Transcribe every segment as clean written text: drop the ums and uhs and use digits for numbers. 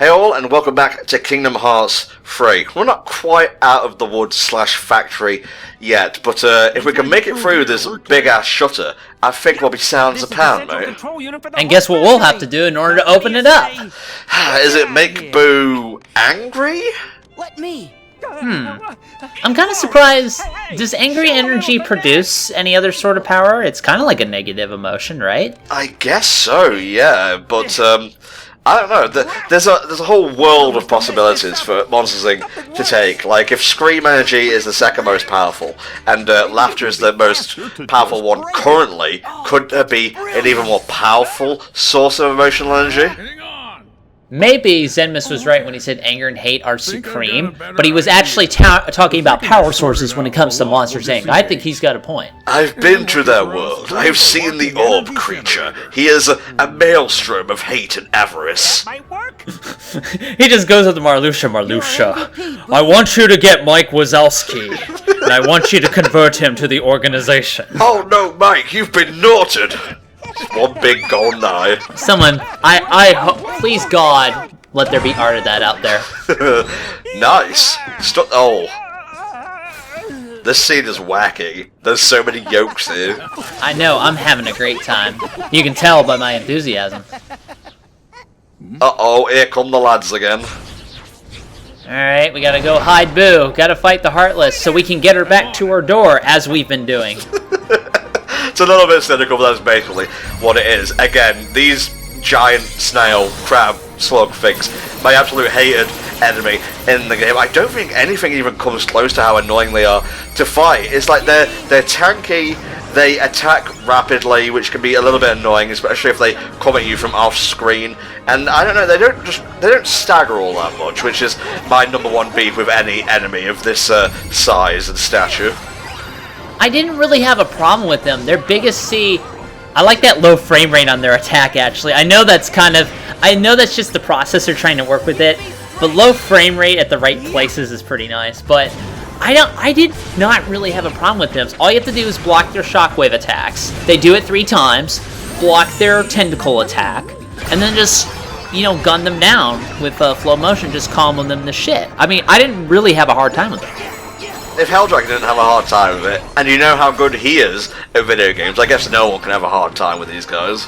Hey all, and welcome back to Kingdom Hearts 3. We're not quite out of the woods/factory yet, but if we can make it through this big-ass shutter, I think we'll be sounds a pound, mate. And guess what we'll have to do in order to open it up? Is it make Boo angry? Let me. I'm kind of surprised. Does angry energy produce any other sort of power? It's kind of like a negative emotion, right? I guess so, yeah, but I don't know. There's a whole world of possibilities for Monsters Inc. to take. Like, if Scream energy is the second most powerful, and laughter is the most powerful one currently, could there be an even more powerful source of emotional energy? Maybe Zenmus was right when he said anger and hate are supreme, but he was actually talking about power sources when it comes to Monsters Inc. I think he's got a point. I've been to their world. I've seen the orb creature. He is a maelstrom of hate and avarice. He just goes up to Marluxia, I want you to get Mike Wazowski, and I want you to convert him to the organization. Oh no, Mike, you've been knorted. One big golden eye. Someone, please God, let there be art of that out there. Nice. Oh. This scene is wacky. There's so many yokes here. I know, I'm having a great time. You can tell by my enthusiasm. Uh-oh, here come the lads again. Alright, we gotta go hide Boo. Gotta fight the Heartless so we can get her back to her door, as we've been doing. It's a little bit cynical, but that's basically what it is. Again, these giant snail, crab, slug things, my absolute hated enemy in the game. I don't think anything even comes close to how annoying they are to fight. It's like they're tanky, they attack rapidly, which can be a little bit annoying, especially if they come at you from off screen. And I don't know, they don't stagger all that much, which is my number one beef with any enemy of this size and stature. I didn't really have a problem with them. Their biggest I like that low frame rate on their attack, actually. I know that's just the processor trying to work with it, but low frame rate at the right places is pretty nice. But I did not really have a problem with them. All you have to do is block their shockwave attacks. They do it 3 times, block their tentacle attack, and then just, gun them down with flow motion, just calming them to shit. I mean, I didn't really have a hard time with them. If Helldragon didn't have a hard time with it, and you know how good he is at video games, I guess no one can have a hard time with these guys.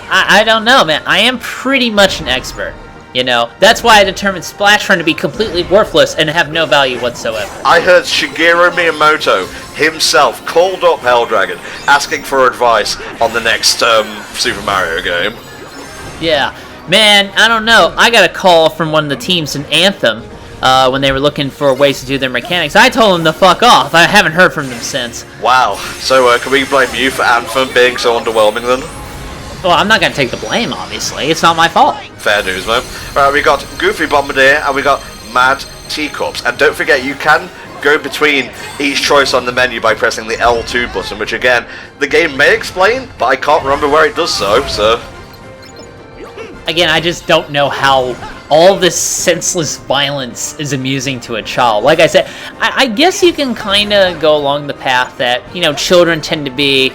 I don't know, man. I am pretty much an expert. That's why I determined Splash Run to be completely worthless and have no value whatsoever. I heard Shigeru Miyamoto himself called up Helldragon, asking for advice on the next Super Mario game. Yeah, man, I don't know. I got a call from one of the teams in Anthem when they were looking for ways to do their mechanics. I told them to fuck off. I haven't heard from them since. Wow, so can we blame you for Anthem being so underwhelming then? Well, I'm not going to take the blame, obviously. It's not my fault. Fair news, man. Alright, we got Goofy Bombardier and we got Mad Teacups. And don't forget, you can go between each choice on the menu by pressing the L2 button, which again, the game may explain, but I can't remember where it does so. Again, I just don't know how all this senseless violence is amusing to a child. Like I said, I guess you can kind of go along the path that, children tend to be,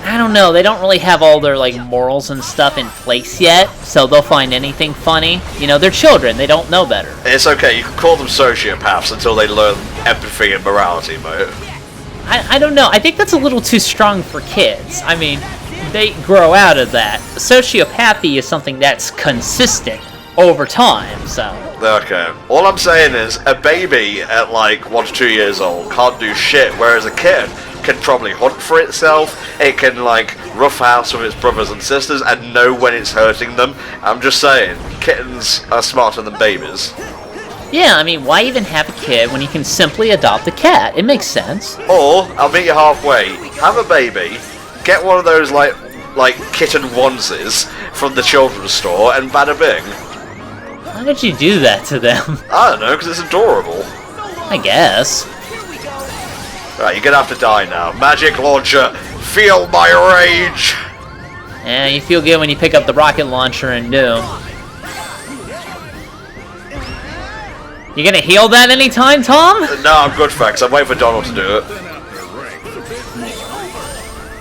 I don't know, they don't really have all their, morals and stuff in place yet, so they'll find anything funny. They're children, they don't know better. It's okay, you can call them sociopaths until they learn empathy and morality, mate. I don't know, I think that's a little too strong for kids. I mean, they grow out of that. Sociopathy is something that's consistent over time, so. Okay. All I'm saying is, a baby at 1 to 2 years old can't do shit, whereas a kid can probably hunt for itself, it can roughhouse with its brothers and sisters and know when it's hurting them. I'm just saying, kittens are smarter than babies. Yeah, I mean, why even have a kid when you can simply adopt a cat? It makes sense. Or, I'll meet you halfway, have a baby, get one of those kitten onesies from the children's store, and bada bing. Why would you do that to them? I don't know, because it's adorable. I guess. Right, you're gonna have to die now. Magic launcher, feel my rage! Yeah, you feel good when you pick up the rocket launcher in Doom. You gonna heal that anytime, Tom? No, I'm good, thanks. I'm waiting for Donald to do it.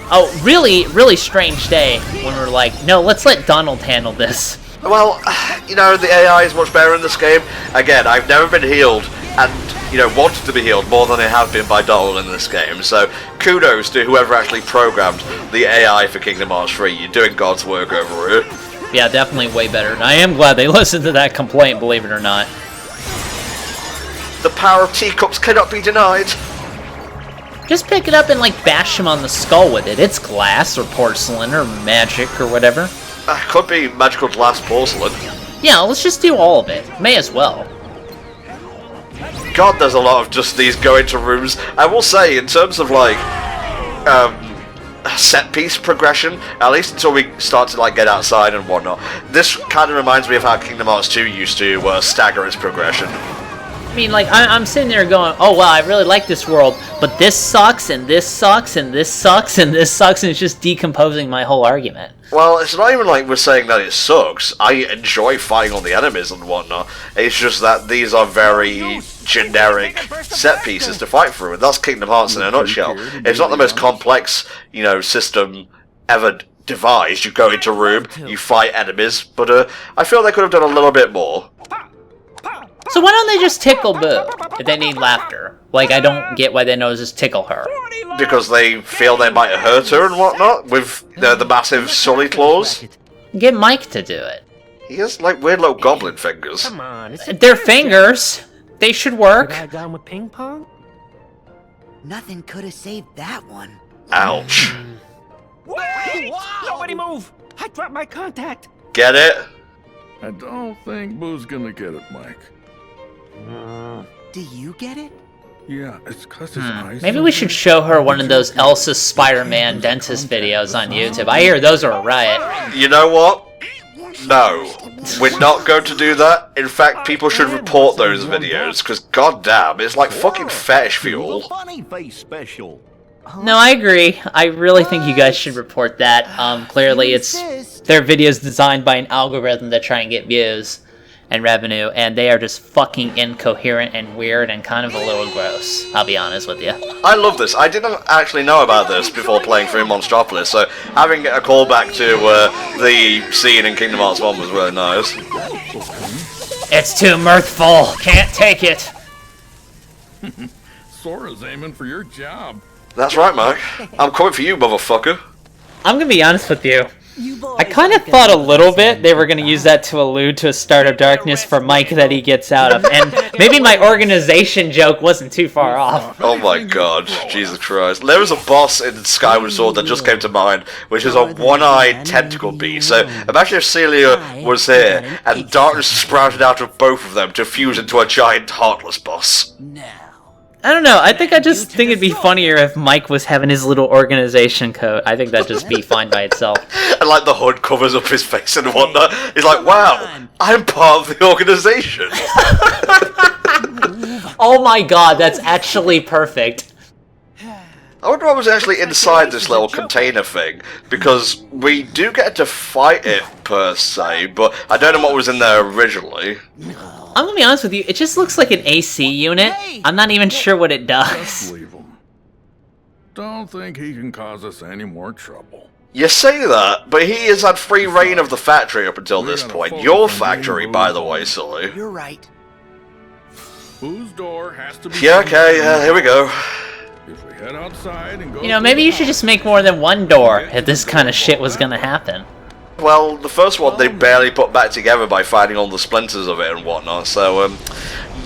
Oh, really, really strange day when we're like, no, let's let Donald handle this. Well, you know, the AI is much better in this game. Again, I've never been healed, and, you know, wanted to be healed more than I have been by Donald in this game. So, kudos to whoever actually programmed the AI for Kingdom Hearts 3. You're doing God's work over here. Yeah, definitely way better. And I am glad they listened to that complaint, believe it or not. The power of teacups cannot be denied. Just pick it up and, like, bash him on the skull with it. It's glass or porcelain or magic or whatever. Could be magical glass porcelain. Yeah, let's just do all of it. May as well. God, there's a lot of just these go into rooms. I will say, in terms of, like, set piece progression, at least until we start to, like, get outside and whatnot, this kind of reminds me of how Kingdom Hearts 2 used to stagger its progression. I mean, like, I'm sitting there going, oh, wow, I really like this world, but this sucks, and this sucks, and this sucks, and this sucks, and it's just decomposing my whole argument. Well, it's not even like we're saying that it sucks. I enjoy fighting on the enemies and whatnot. It's just that these are very generic set pieces to fight through, and that's Kingdom Hearts in a nutshell. It's not the most complex, you know, system ever devised. You go into a room, you fight enemies, but I feel they could have done a little bit more. So why don't they just tickle Boo if they need laughter? Like, I don't get why they know to just tickle her. Because they feel they might hurt her and whatnot, with the massive sully claws. Get Mike to do it. He has, like, weird little goblin fingers. Come on, They're fingers. They should work. guy down with ping pong? Nothing could have saved that one. Ouch. Wait! Nobody move! I dropped my contact. Get it? I don't think Boo's gonna get it, Mike. Do you get it? Yeah, it's 'cause his eyes. Maybe we should show her one of those Elsa Spider-Man dentist videos on YouTube. I hear those are a riot. You know what? No. We're not going to do that. In fact, people should report those videos, because goddamn, it's like fucking fetish fuel. Funny face special. No, I agree. I really think you guys should report that. Clearly, it's their videos designed by an algorithm to try and get views and revenue, and they are just fucking incoherent and weird and kind of a little gross, I'll be honest with you. I love this. I didn't actually know about this before playing through Monstropolis, so having a callback to the scene in Kingdom Hearts 1 was really nice. It's too mirthful. Can't take it. Sora's aiming for your job. That's right, Mike. I'm coming for you, motherfucker. I'm gonna be honest with you. I kind of thought a little bit they were going to use that to allude to a start of darkness for Mike that he gets out of, and maybe my organization joke wasn't too far off. Oh my god, Jesus Christ. There was a boss in Skyward Sword that just came to mind, which is a one-eyed tentacle beast. So imagine if Celia was here, and darkness sprouted out of both of them to fuse into a giant Heartless boss. I don't know, I think think it'd be funnier if Mike was having his little organization coat. I think that'd just be fine by itself. And like the hood covers up his face and whatnot. He's like, wow, I'm part of the organization. Oh my god, that's actually perfect. I wonder what was actually inside this little container thing, because we do get to fight it per se, but I don't know what was in there originally. I'm gonna be honest with you, it just looks like an AC unit. I'm not even sure what it does. Leave him. Don't think he can cause us any more trouble. You say that, but he has had free reign of the factory up until this point. Your factory, by the way, Sully. You're right. Boo's door has to be. Yeah, okay, here we go. If we head outside and go. You know, maybe you should just make more than one door if this kind of shit was gonna happen. Well, the first one they barely put back together by finding all the splinters of it and whatnot, so,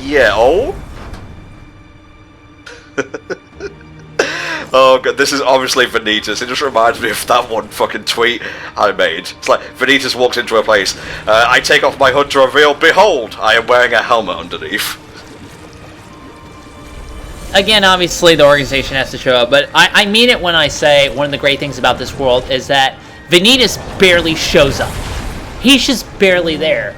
yeah, oh? Oh god, this is obviously Vanitas. It just reminds me of that one fucking tweet I made. It's like, Vanitas walks into a place, I take off my hood to reveal, behold, I am wearing a helmet underneath. Again, obviously the organization has to show up, but I mean it when I say one of the great things about this world is that Vanitas barely shows up. He's just barely there.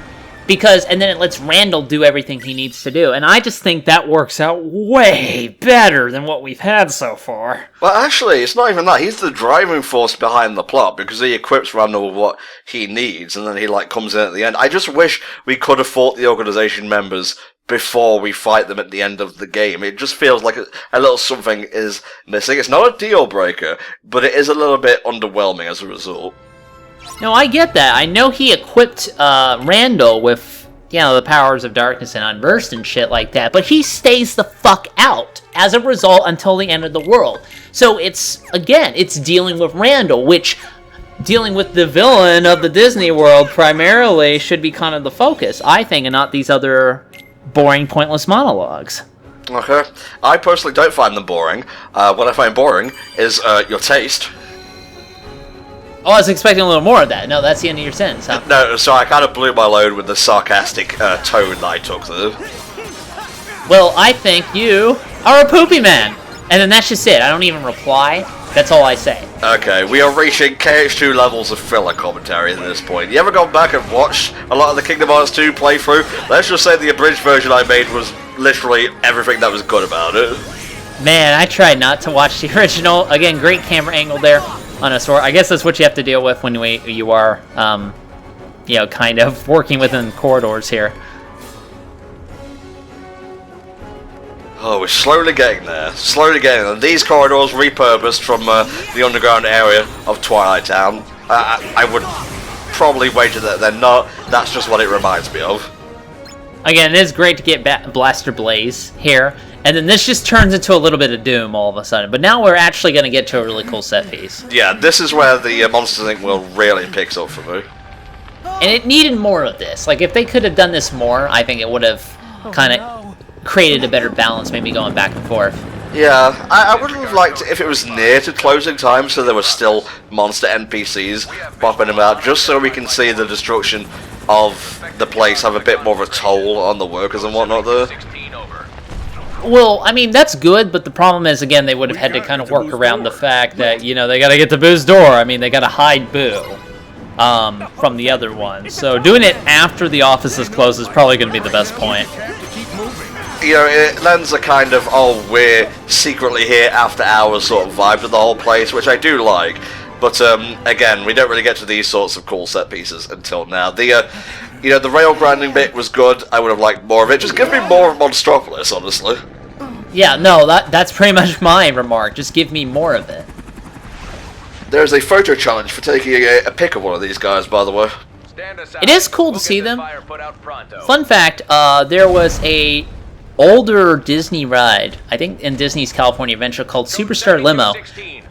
And then it lets Randall do everything he needs to do. And I just think that works out way better than what we've had so far. Well, actually, it's not even that. He's the driving force behind the plot, because he equips Randall with what he needs, and then he, like, comes in at the end. I just wish we could have fought the organization members before we fight them at the end of the game. It just feels like a little something is missing. It's not a deal breaker, but it is a little bit underwhelming as a result. No, I get that. I know he equipped Randall with, you know, the powers of darkness and unversed and shit like that, but he stays the fuck out as a result until the end of the world. So it's, again, it's dealing with Randall, which dealing with the villain of the Disney world primarily should be kind of the focus, I think, and not these other boring, pointless monologues. Okay. I personally don't find them boring. What I find boring is your taste. Oh, I was expecting a little more of that. No, that's the end of your sentence, huh? No, so I kind of blew my load with the sarcastic tone that I took there. Well, I think you are a poopy man. And then that's just it. I don't even reply. That's all I say. Okay, we are reaching KH2 levels of filler commentary at this point. You ever gone back and watched a lot of the Kingdom Hearts 2 playthrough? Let's just say the abridged version I made was literally everything that was good about it. Man, I tried not to watch the original. Again, great camera angle there on a sword. I guess that's what you have to deal with when you are, you know, kind of working within corridors here. Oh, we're slowly getting there. Slowly getting there. These corridors repurposed from the underground area of Twilight Town. I would probably wager that they're not. That's just what it reminds me of. Again, it is great to get Blaster Blaze here. And then this just turns into a little bit of Doom all of a sudden. But now we're actually going to get to a really cool set piece. Yeah, this is where the Monsters Inc. world really picks up for me. And it needed more of this. Like, if they could have done this more, I think it would have kind of created a better balance, maybe going back and forth. Yeah, I would have liked it if it was near to closing time, so there were still monster NPCs popping about, just so we can see the destruction of the place have a bit more of a toll on the workers and whatnot there. Well, I mean, that's good, but the problem is, again, they would have had to kind of work around the fact that, you know, they got to get to Boo's door. I mean, they got to hide Boo from the other one. So doing it after the office is closed is probably going to be the best point. You know, it lends a kind of, oh, we're secretly here after hours sort of vibe to the whole place, which I do like. But, again, we don't really get to these sorts of cool set pieces until now. The, you know, the rail grinding bit was good. I would have liked more of it. Just give me more of Monstropolis, honestly. Yeah, no, that's pretty much my remark. Just give me more of it. There's a photo challenge for taking a pic of one of these guys, by the way. It is cool to see them. Fun fact, there was a older Disney ride, I think in Disney's California Adventure, called Superstar Limo.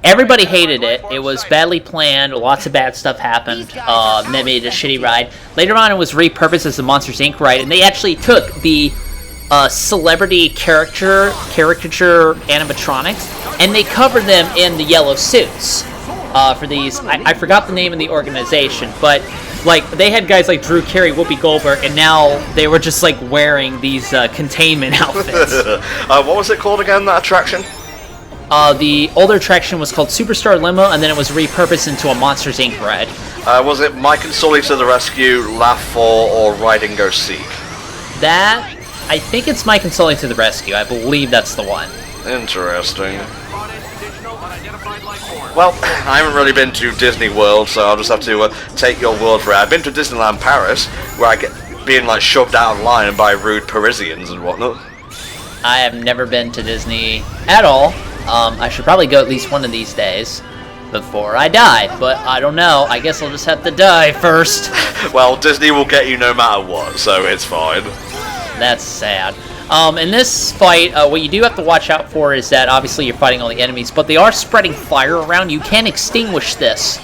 Everybody hated it. It was badly planned. Lots of bad stuff happened. That made it a shitty ride. Later on, it was repurposed as the Monsters Inc. ride, and they actually took the celebrity caricature animatronics, and they covered them in the yellow suits for these. I forgot the name of the organization, but like they had guys like Drew Carey, Whoopi Goldberg, and now they were just like wearing these containment outfits. What was it called again, that attraction? The older attraction was called Superstar Limo, and then it was repurposed into a Monsters Inc. ride. Was it Mike and Sully to the Rescue, Laugh For, or Ride and Go Seek? That, I think it's Mike and Sully to the Rescue. I believe that's the one. Interesting. Well, I haven't really been to Disney World, so I'll just have to take your word for it. I've been to Disneyland Paris, where I get being like shoved out of line by rude Parisians and whatnot. I have never been to Disney at all. I should probably go at least one of these days before I die, but I don't know. I guess I'll just have to die first. Well, Disney will get you no matter what, so it's fine. That's sad. In this fight, what you do have to watch out for is that obviously you're fighting all the enemies, but they are spreading fire around. You can extinguish this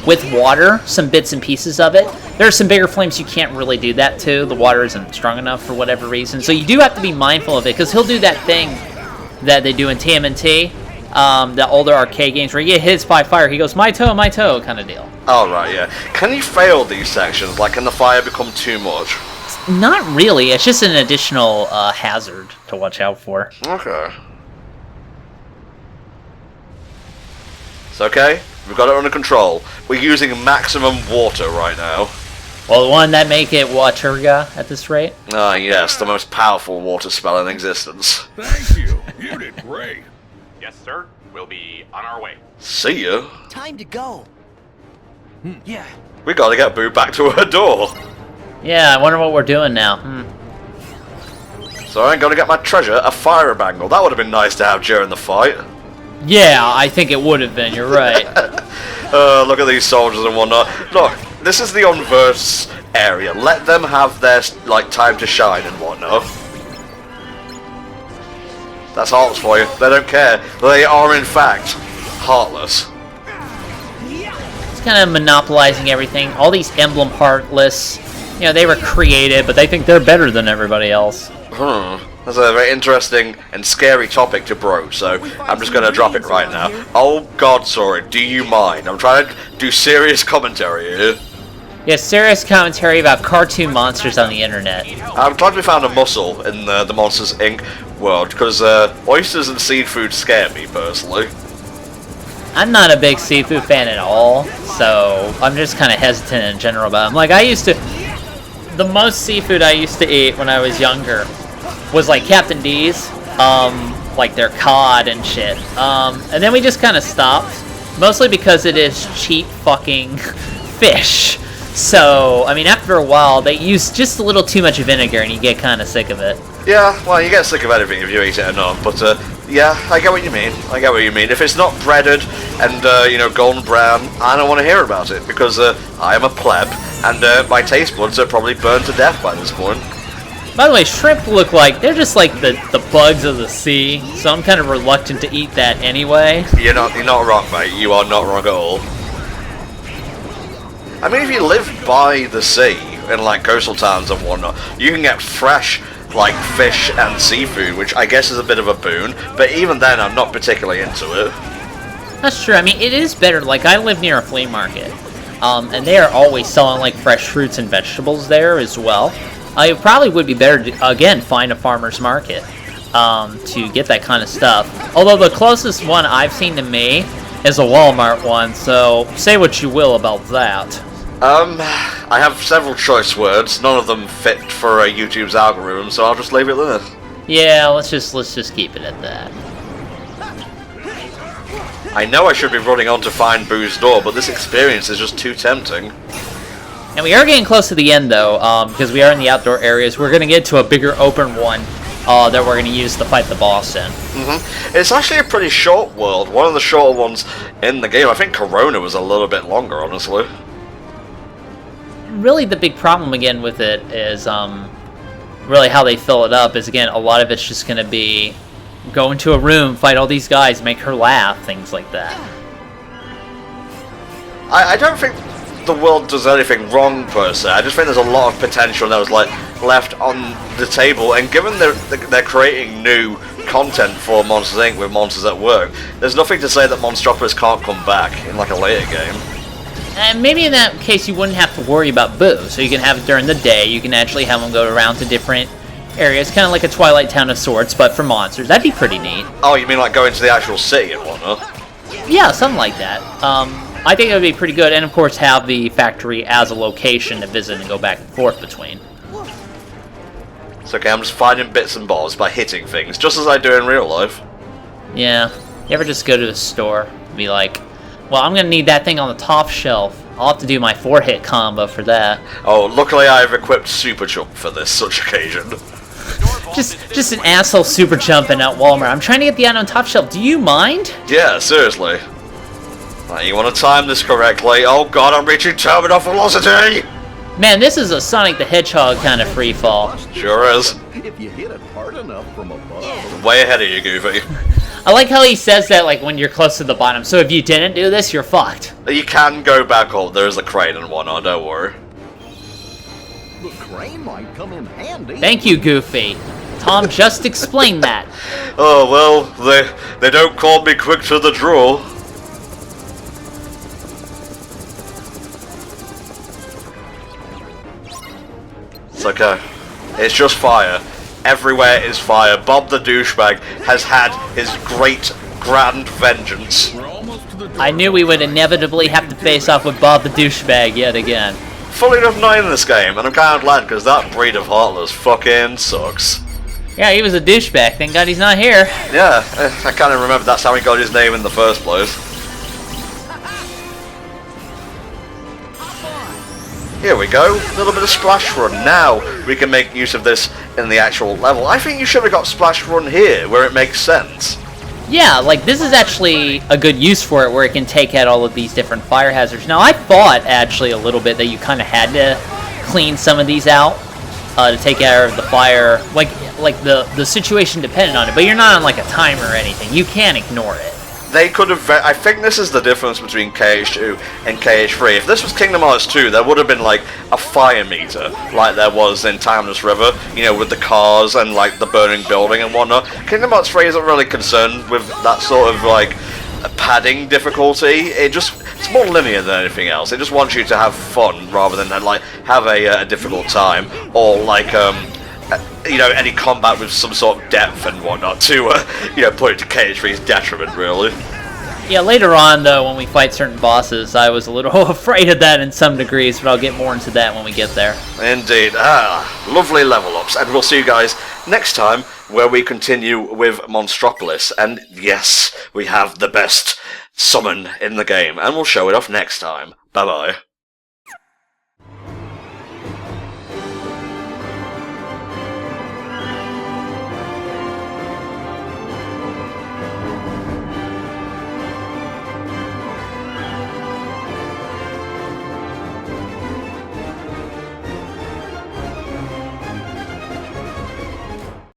with water, some bits and pieces of it. There are some bigger flames you can't really do that to. The water isn't strong enough for whatever reason, so you do have to be mindful of it, because he'll do that thing that they do in TMNT, the older arcade games, where you get hit by fire, he goes, my toe, kind of deal. Oh, right, yeah. Can you fail these sections? Like, can the fire become too much? Not really. It's just an additional hazard to watch out for. Okay. It's okay. We've got it under control. We're using maximum water right now. Well, the one that make it Waturga at this rate? Ah, yes, the most powerful water spell in existence. Thank you. You did great. Yes, sir. We'll be on our way. See ya. Time to go. Yeah. We gotta get Boo back to her door. Yeah, I wonder what we're doing now. So I'm gonna get my treasure, a fire bangle. That would have been nice to have during the fight. Yeah, I think it would have been, you're right. Look at these soldiers and whatnot. Look, this is the Unverse area. Let them have their, like, time to shine and whatnot. That's Heartless for you. They don't care. They are, in fact, Heartless. It's kind of monopolizing everything. All these emblem Heartless, you know, they were created, but they think they're better than everybody else. That's a very interesting and scary topic to broach, so I'm just going to drop it right now. Oh god, sorry, do you mind? I'm trying to do serious commentary here. Yeah, serious commentary about cartoon monsters on the internet. I'm glad we found a muscle in the Monsters, Inc. world, because oysters and seafood scare me, personally. I'm not a big seafood fan at all, so I'm just kind of hesitant in general about them. Like, the most seafood I used to eat when I was younger was like Captain D's, like their cod and shit. And then we just kind of stopped, mostly because it is cheap fucking fish. So, I mean, after a while, they use just a little too much vinegar and you get kind of sick of it. Yeah, well, you get sick of anything if you eat it enough, but yeah, I get what you mean. I get what you mean. If it's not breaded and, you know, golden brown, I don't want to hear about it, because I am a pleb, and my taste buds are probably burned to death by this point. By the way, shrimp look like, they're just like the bugs of the sea, so I'm kind of reluctant to eat that anyway. You're not wrong, mate. You are not wrong at all. I mean, if you live by the sea, in like coastal towns and whatnot, you can get fresh, like, fish and seafood, which I guess is a bit of a boon, but even then I'm not particularly into it. That's true. I mean, it is better. Like, I live near a flea market, and they are always selling like fresh fruits and vegetables there as well. It probably would be better to, again, find a farmer's market to get that kind of stuff. Although the closest one I've seen to me is a Walmart one, so say what you will about that. I have several choice words. None of them fit for YouTube's algorithm, so I'll just leave it there. Yeah, let's just keep it at that. I know I should be running on to find Boo's door, but this experience is just too tempting. And we are getting close to the end, though, because we are in the outdoor areas. We're going to get to a bigger open one that we're going to use to fight the boss in. It's actually a pretty short world. One of the shorter ones in the game. I think Corona was a little bit longer, honestly. Really, the big problem, again, with it is really how they fill it up is, again, a lot of it's just going to be go into a room, fight all these guys, make her laugh, things like that. I don't think the world does anything wrong per se. I just think there's a lot of potential that was like left on the table, and given they're creating new content for Monsters Inc. with Monsters at Work, there's nothing to say that Monstropolis can't come back in like a later game. And maybe in that case you wouldn't have to worry about Boo, so you can have it during the day. You can actually have them go around to different areas, kind of like a Twilight Town of sorts, but for monsters. That'd be pretty neat. Oh, you mean like going to the actual city and whatnot? Yeah, something like that. I think it would be pretty good, and of course have the factory as a location to visit and go back and forth between. It's okay, I'm just finding bits and bobs by hitting things, just as I do in real life. Yeah. You ever just go to the store and be like, well, I'm going to need that thing on the top shelf. I'll have to do my 4-hit combo for that. Oh, luckily I've equipped Super Jump for this such occasion. Just an asshole super jumping at Walmart. I'm trying to get the item on top shelf. Do you mind? Yeah, seriously. You want to time this correctly. Oh god, I'm reaching terminal velocity! Man, this is a Sonic the Hedgehog kind of free fall. Sure is. If you hit it hard enough from above. Way ahead of you, Goofy. I like how he says that like when you're close to the bottom. So if you didn't do this, you're fucked. You can go back up. There is a crane and whatnot, don't worry. The crane might come in handy. Thank you, Goofy. Tom just explained that. Oh, well, they don't call me quick to the draw. It's okay. It's just fire. Everywhere is fire. Bob the douchebag has had his great grand vengeance. We're almost to the door. I knew we would inevitably have to face off with Bob the douchebag yet again. Fully enough 9 in this game, and I'm kind of glad because that breed of Heartless fucking sucks. Yeah, he was a douchebag. Thank God he's not here. Yeah, I kind of remember that's how he got his name in the first place. Here we go, a little bit of Splash Run. Now we can make use of this in the actual level. I think you should have got Splash Run here, where it makes sense. Yeah, like, this is actually a good use for it, where it can take out all of these different fire hazards. Now, I thought, actually, a little bit that you kind of had to clean some of these out to take care of the fire. Like the situation depended on it, but you're not on, like, a timer or anything. You can ignore it. They could have... I think this is the difference between KH2 and KH3. If this was Kingdom Hearts 2, there would have been, like, a fire meter, like there was in Timeless River, you know, with the cars and, like, the burning building and whatnot. Kingdom Hearts 3 isn't really concerned with that sort of, like, padding difficulty. It's more linear than anything else. It just wants you to have fun rather than, like, have a difficult time, or, like, you know, any combat with some sort of depth and whatnot to, you know, put it to KH3's detriment, really. Yeah, later on, though, when we fight certain bosses, I was a little afraid of that in some degrees, but I'll get more into that when we get there. Indeed. Lovely level ups, and we'll see you guys next time, where we continue with Monstropolis, and yes, we have the best summon in the game, and we'll show it off next time. Bye-bye.